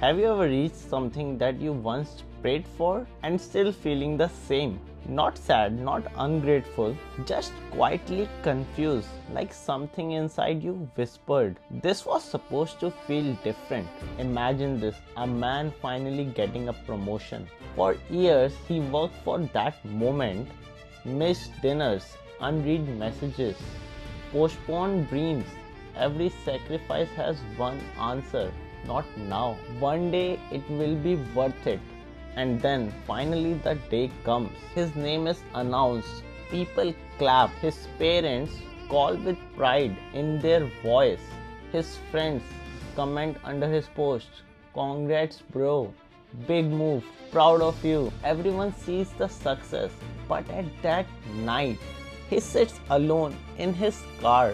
Have you ever reached something that you once prayed for and still feeling the same? Not sad, not ungrateful, just quietly confused, like something inside you whispered. This was supposed to feel different. Imagine this, a man finally getting a promotion. For years, he worked for that moment, missed dinners, unread messages, postponed dreams. Every sacrifice has one answer. Not now. One day it will be worth it. And then finally the day comes. His name is announced. People clap. His parents call with pride in their voice. His friends comment under his post. Congrats, bro. Big move. Proud of you. Everyone sees the success. But at that night, he sits alone in his car.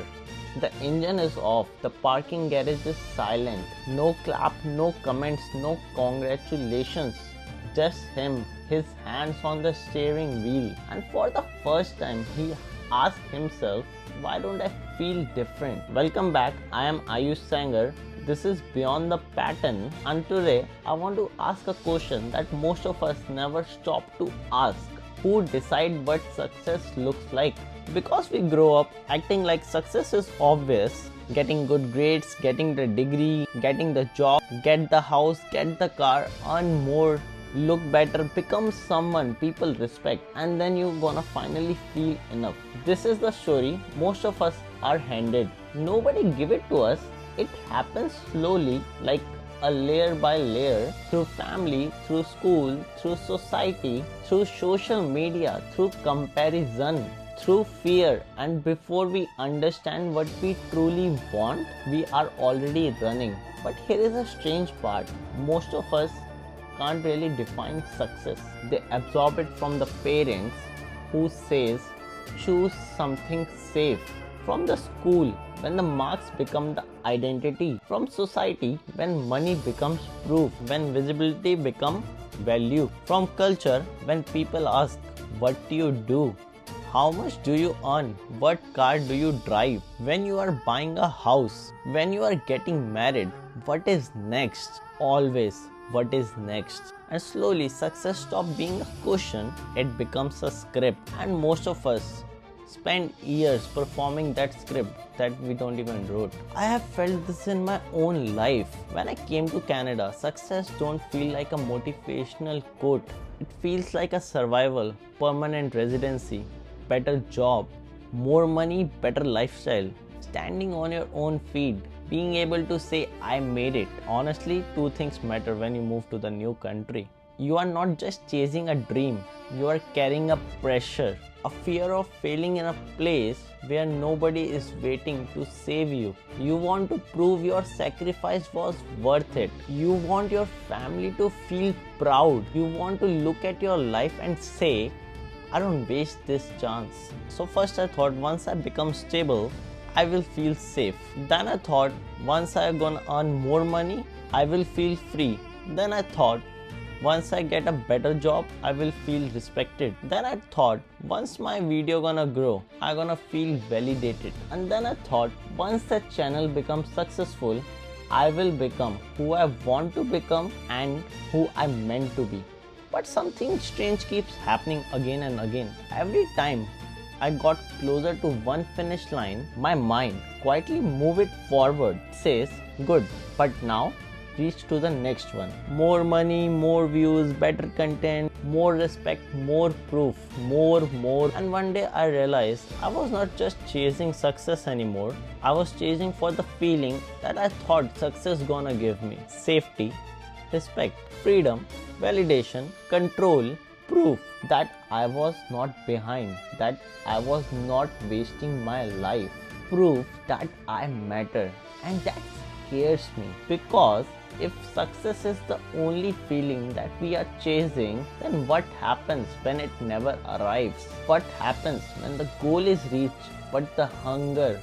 The engine is off, the parking garage is silent. No clap, no comments, no congratulations. Just him, his hands on the steering wheel. And for the first time, he asked himself, why don't I feel different? Welcome back, I am Ayush Sanger. This is Beyond the Pattern, and today I want to ask a question that most of us never stop to ask. Who decide what success looks like? Because we grow up acting like success is obvious, getting good grades, getting the degree, getting the job, get the house, get the car, earn more, look better, become someone people respect, and then you're gonna finally feel enough. This is the story most of us are handed. Nobody give it to us. It happens slowly, like a layer by layer, through family, through school, through society, through social media, through comparison, through fear. And before we understand what we truly want, we are already running. But here is a strange part. Most of us can't really define success. They absorb it from the parents who says choose something safe, from the school when the marks become the identity, from society when money becomes proof, when visibility becomes value, from culture when people ask what do you do, how much do you earn, what car do you drive, when you are buying a house, when you are getting married, what is next, always what is next. And slowly success stops being a question, it becomes a script, and most of us spend years performing that script that we don't even wrote. I have felt this in my own life. When I came to Canada, success don't feel like a motivational quote. It feels like a survival, permanent residency, better job, more money, better lifestyle, standing on your own feet, being able to say I made it. Honestly, two things matter when you move to the new country. You are not just chasing a dream, you are carrying a pressure, a fear of failing in a place where nobody is waiting to save you. You want to prove your sacrifice was worth it. You want your family to feel proud. You want to look at your life and say, I don't waste this chance. So first I thought once I become stable, I will feel safe. Then I thought once I gonna earn more money, I will feel free. Then I thought once I get a better job, I will feel respected. Then I thought once my video gonna grow, I gonna feel validated. And then I thought once the channel becomes successful, I will become who I want to become and who I'm meant to be. But something strange keeps happening again and again. Every time I got closer to one finish line, my mind quietly move it forward. It says, good, but now reach to the next one. More money, more views, better content, more respect, more proof, more. And one day I realized I was not just chasing success anymore. I was chasing for the feeling that I thought success gonna give me. Safety, respect, freedom, validation, control, proof that I was not behind, that I was not wasting my life, proof that I matter. And that scares me, because if success is the only feeling that we are chasing, then what happens when it never arrives? What happens when the goal is reached but the hunger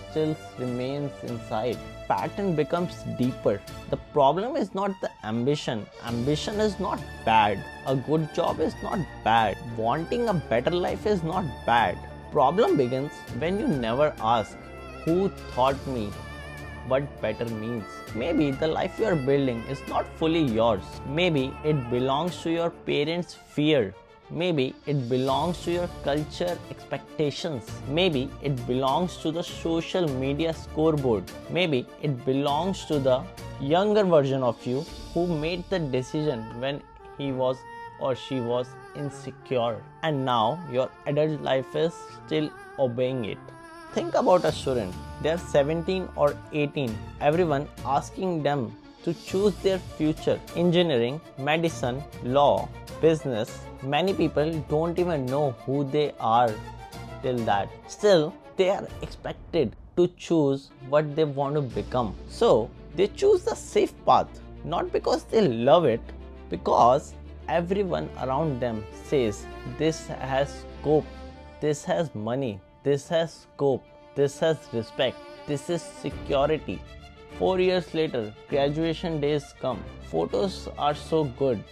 still remains inside? Pattern becomes deeper. The problem is not the ambition. Ambition is not bad. A good job is not bad. Wanting a better life is not bad. Problem begins when you never ask, who taught me what better means. Maybe the life you are building is not fully yours. Maybe it belongs to your parents' fear. Maybe it belongs to your culture expectations. Maybe it belongs to the social media scoreboard. Maybe it belongs to the younger version of you who made the decision when he was or she was insecure. And now your adult life is still obeying it. Think about a student. They are 17 or 18. Everyone asking them to choose their future: engineering, medicine, law, business. Many people don't even know who they are till that. Still, they are expected to choose what they want to become. So, they choose the safe path, not because they love it, because everyone around them says this has scope, this has money, this has scope, this has respect, this is security. 4 years later, graduation days come. Photos are so good.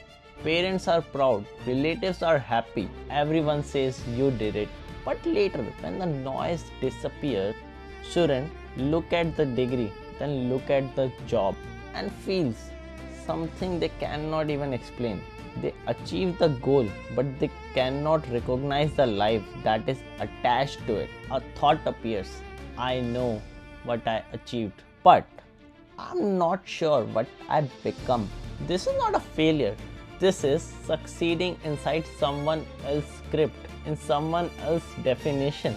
Parents are proud, relatives are happy, everyone says you did it. But later, when the noise disappears, students look at the degree, then look at the job and feels something they cannot even explain. They achieve the goal, but they cannot recognize the life that is attached to it. A thought appears: I know what I achieved, but I'm not sure what I've become. This is not a failure. This is succeeding inside someone else's script, in someone else's definition.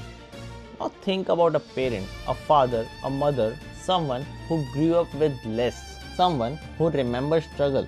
Now think about a parent, a father, a mother, someone who grew up with less, someone who remembers struggle,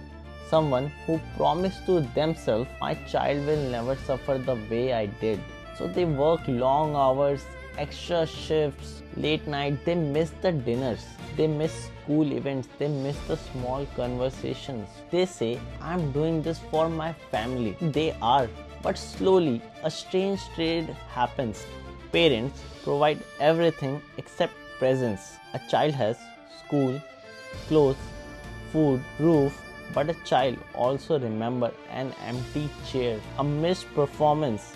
someone who promised to themselves, my child will never suffer the way I did. So they work long hours, extra shifts, late night, they miss the dinners, they miss school events, they miss the small conversations. They say, I'm doing this for my family. They are. But slowly, a strange trade happens. Parents provide everything except presence. A child has school, clothes, food, roof, but a child also remembers an empty chair, a missed performance,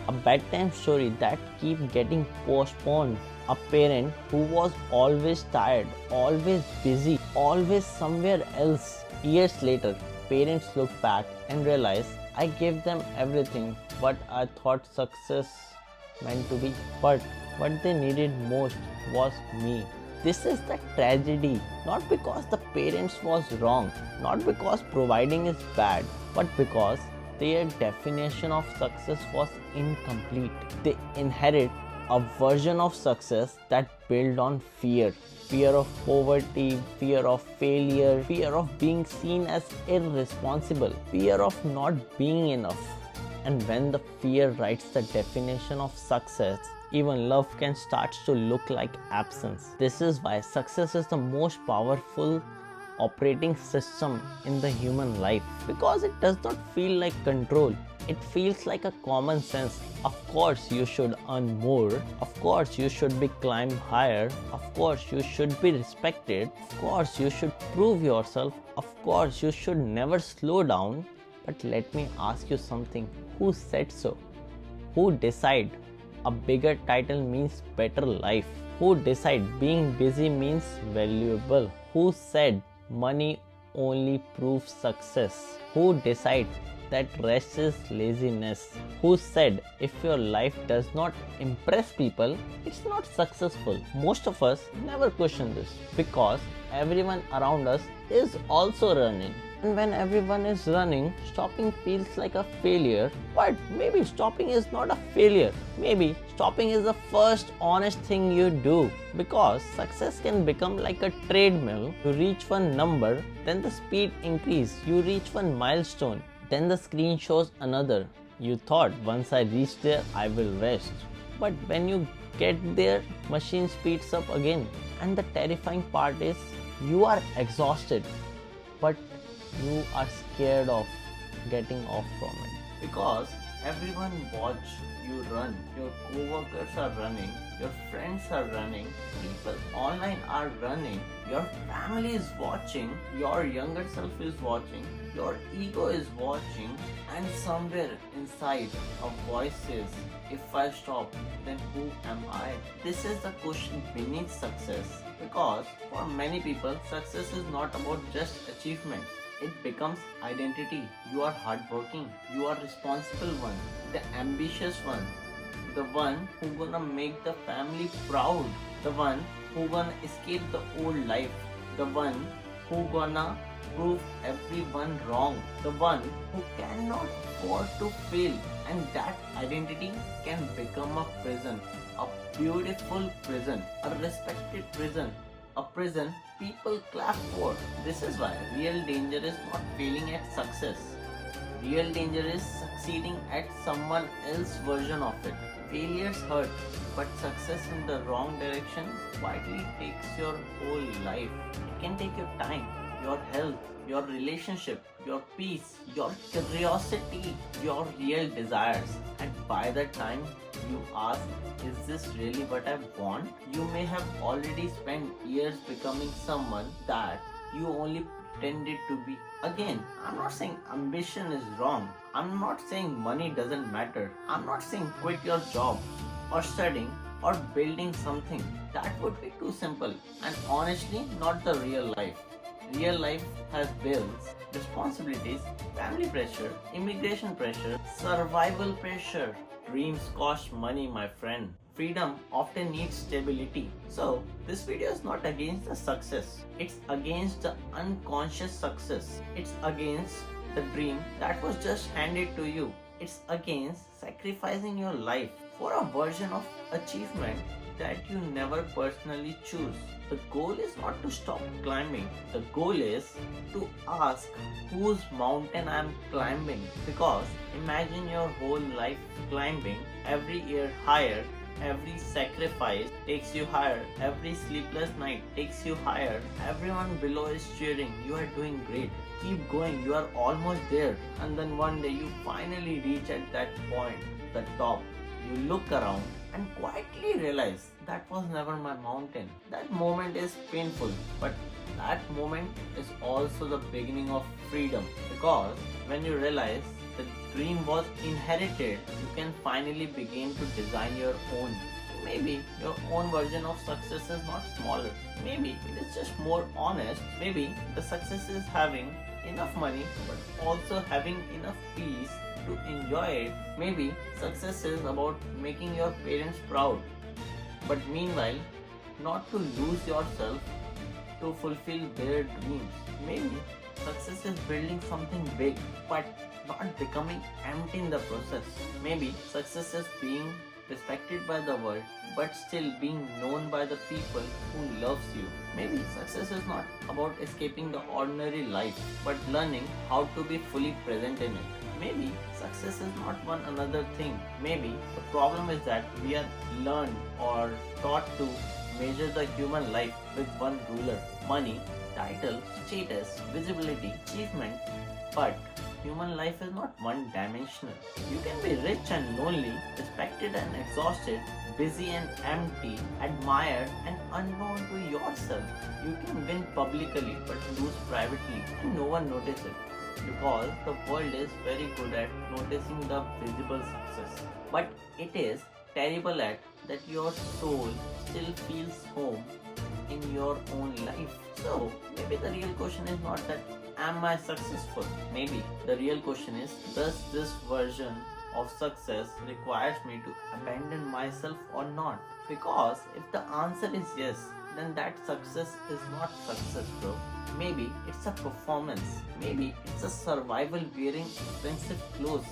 a bedtime story that keeps getting postponed, a parent who was always tired, always busy, always somewhere else. Years later, parents look back and realize, I gave them everything what I thought success meant to be, but what they needed most was me. This is the tragedy, not because the parents was wrong, not because providing is bad, but because their definition of success was incomplete. They inherit a version of success that built on fear. Fear of poverty, fear of failure, fear of being seen as irresponsible, fear of not being enough. And when the fear writes the definition of success, even love can start to look like absence. This is why success is the most powerful operating system in the human life, because it does not feel like control. It feels like a common sense. Of course you should earn more, of course you should be climb higher, of course you should be respected, of course you should prove yourself, of course you should never slow down. But let me ask you something, who said so? Who decide a bigger title means better life? Who decide being busy means valuable? Who said money only proves success? Who decide that rest is laziness? Who said if your life does not impress people, it's not successful? Most of us never question this because everyone around us is also running. And when everyone is running, stopping feels like a failure. But maybe stopping is not a failure. Maybe stopping is the first honest thing you do. Because success can become like a treadmill. You reach one number, then the speed increase. You reach one milestone, then the screen shows another. You thought once I reach there, I will rest. But when you get there, machine speeds up again. And the terrifying part is you are exhausted, but you are scared of getting off from it. Because everyone watch you run, your co-workers are running, your friends are running, people online are running, your family is watching, your younger self is watching, your ego is watching, and somewhere inside a voice says, if I stop, then who am I? This is the question beneath success, because for many people, success is not about just achievements. It becomes identity. You are hardworking. You are responsible one, the ambitious one, the one who gonna make the family proud, the one who gonna escape the old life, the one who gonna prove everyone wrong, the one who cannot afford to fail, and that identity can become a prison, a beautiful prison, a respected prison, a prison people clap for. This is why real danger is not failing at success. Real danger is succeeding at someone else's version of it. Failures hurt, but success in the wrong direction quietly takes your whole life. It can take your time, your health, your relationship, your peace, your curiosity, your real desires. And by the time you ask, is this really what I want? You may have already spent years becoming someone that you only pretended to be. Again, I'm not saying ambition is wrong. I'm not saying money doesn't matter. I'm not saying quit your job or studying or building something. That would be too simple and honestly not the real life. Real life has bills, responsibilities, family pressure, immigration pressure, survival pressure. Dreams cost money, my friend. Freedom often needs stability. So, this video is not against the success. It's against the unconscious success. It's against the dream that was just handed to you. It's against sacrificing your life for a version of achievement that you never personally choose. The goal is not to stop climbing. The goal is to ask whose mountain I am climbing. Because imagine your whole life climbing, every year higher, every sacrifice takes you higher, every sleepless night takes you higher, everyone below is cheering, you are doing great, keep going, you are almost there, and then one day you finally reach at that point, the top. You look around and quietly realize that was never my mountain. That moment is painful, but that moment is also the beginning of freedom, because when you realize the dream was inherited, you can finally begin to design your own. Maybe your own version of success is not smaller. Maybe it is just more honest. Maybe the success is having enough money but also having enough peace to enjoy it. Maybe success is about making your parents proud, but meanwhile not to lose yourself to fulfill their dreams. Maybe success is building something big but not becoming empty in the process. Maybe success is being respected by the world but still being known by the people who loves you. Maybe success is not about escaping the ordinary life but learning how to be fully present in it. Maybe success is not one another thing. Maybe the problem is that we are learned or taught to measure the human life with one ruler: money, title, status, visibility, achievement. But human life is not one-dimensional. You can be rich and lonely, respected and exhausted, busy and empty, admired and unknown to yourself. You can win publicly but lose privately and no one notices it, because the world is very good at noticing the visible success, but it is terrible at that your soul still feels home in your own life. So maybe the real question is not that am I successful? Maybe the real question is, does this version of success requires me to abandon myself or not? Because if the answer is yes, then that success is not success, bro. Maybe it's a performance. Maybe it's a survival wearing expensive clothes.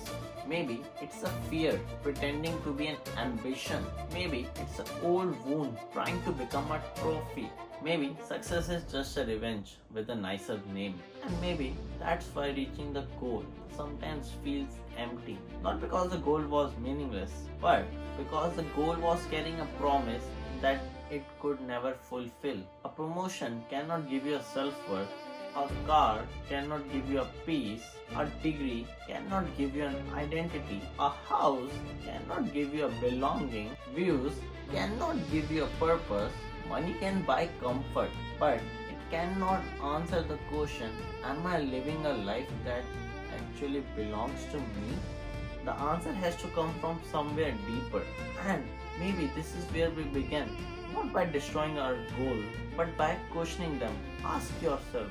Maybe it's a fear pretending to be an ambition. Maybe it's an old wound trying to become a trophy. Maybe success is just a revenge with a nicer name. And maybe that's why reaching the goal sometimes feels empty. Not because the goal was meaningless, but because the goal was carrying a promise that it could never fulfill. A promotion cannot give you a self-worth. A car cannot give you a peace. A degree cannot give you an identity. A house cannot give you a belonging. Views cannot give you a purpose. Money can buy comfort, but it cannot answer the question, am I living a life that actually belongs to me? The answer has to come from somewhere deeper. And maybe this is where we begin. Not by destroying our goal, but by questioning them. Ask yourself,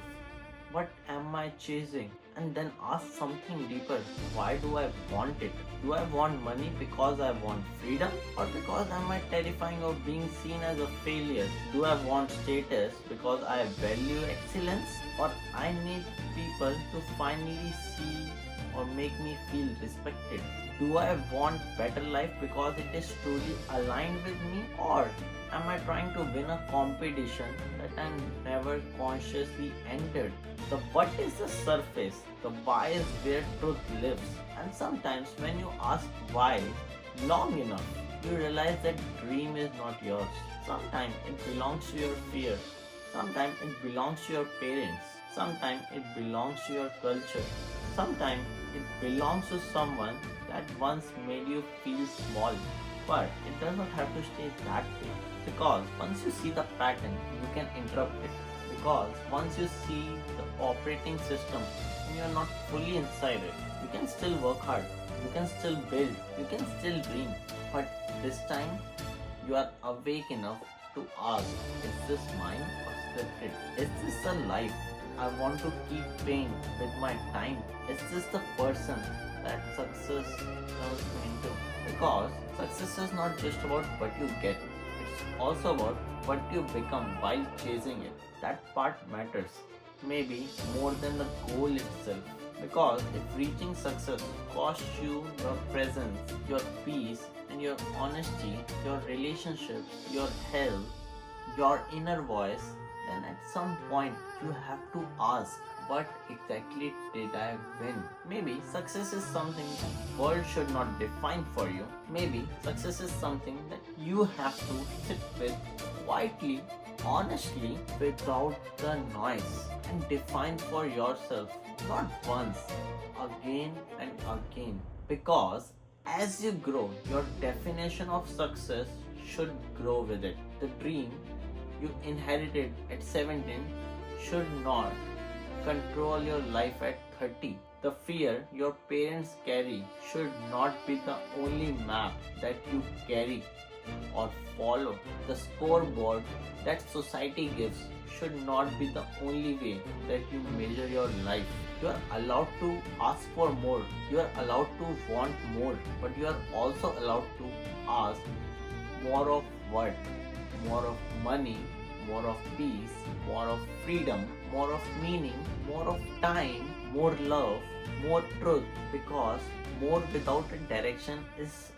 what am I chasing? And then ask something deeper. Why do I want it? Do I want money because I want freedom? Or because am I terrifying of being seen as a failure? Do I want status because I value excellence? Or I need people to finally see or make me feel respected? Do I want better life because it is truly aligned with me? Or am I trying to win a competition that I never consciously entered? The what is the surface, the why is where truth lives. And sometimes when you ask why long enough, you realize that dream is not yours. Sometimes it belongs to your fear. Sometimes it belongs to your parents. Sometimes it belongs to your culture. Sometimes it belongs to someone that once made you feel small. But it does not have to stay that way. Because once you see the pattern, you can interrupt it. Because once you see the operating system and you are not fully inside it, you can still work hard, you can still build, you can still dream. But this time, you are awake enough to ask, is this mine or scripted? Is this a life I want to keep paying with my time? Is this the person that success turns me into? Because success is not just about what you get, it's also about what you become while chasing it. That part matters, maybe more than the goal itself. Because if reaching success costs you your presence, your peace, and your honesty, your relationships, your health, your inner voice, then at some point you have to ask, what exactly did I win? Maybe success is something the world should not define for you. Maybe success is something that you have to sit with quietly, honestly, without the noise, and define for yourself, not once, again and again. Because as you grow, your definition of success should grow with it. The dream you inherited at 17 should not control your life at 30. The fear your parents carry should not be the only map that you carry or follow. The scoreboard that society gives should not be the only way that you measure your life. You are allowed to ask for more, you are allowed to want more, but you are also allowed to ask more of what? More of money, more of peace, more of freedom, more of meaning, more of time, more love, more truth. Because more without a direction is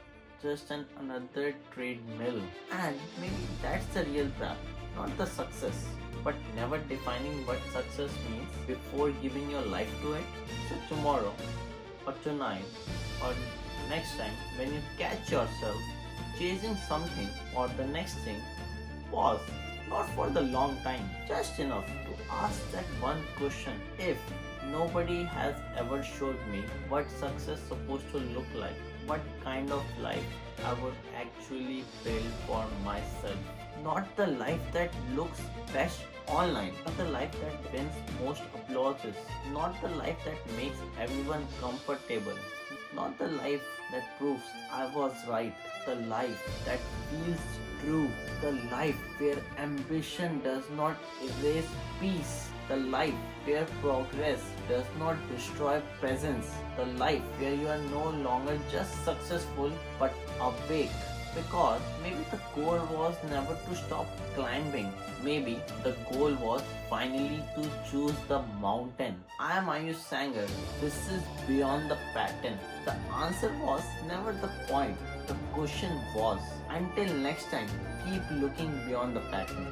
just another treadmill. And maybe that's the real trap, not the success, but never defining what success means before giving your life to it. So tomorrow or tonight or next time when you catch yourself chasing something or the next thing, pause, not for the long time, just enough to ask that one question. If nobody has ever showed me what success is supposed to look like, what kind of life I would actually build for myself. Not the life that looks best online, not the life that wins most applauses, not the life that makes everyone comfortable, not the life that proves I was right, the life that feels true, the life where ambition does not erase peace, the life where progress does not destroy presence, the life where you are no longer just successful but awake. Because maybe the goal was never to stop climbing. Maybe the goal was finally to choose the mountain. I am Ayush Sanger. This is beyond the pattern. The answer was never the point. The question was. Until next time, keep looking beyond the pattern.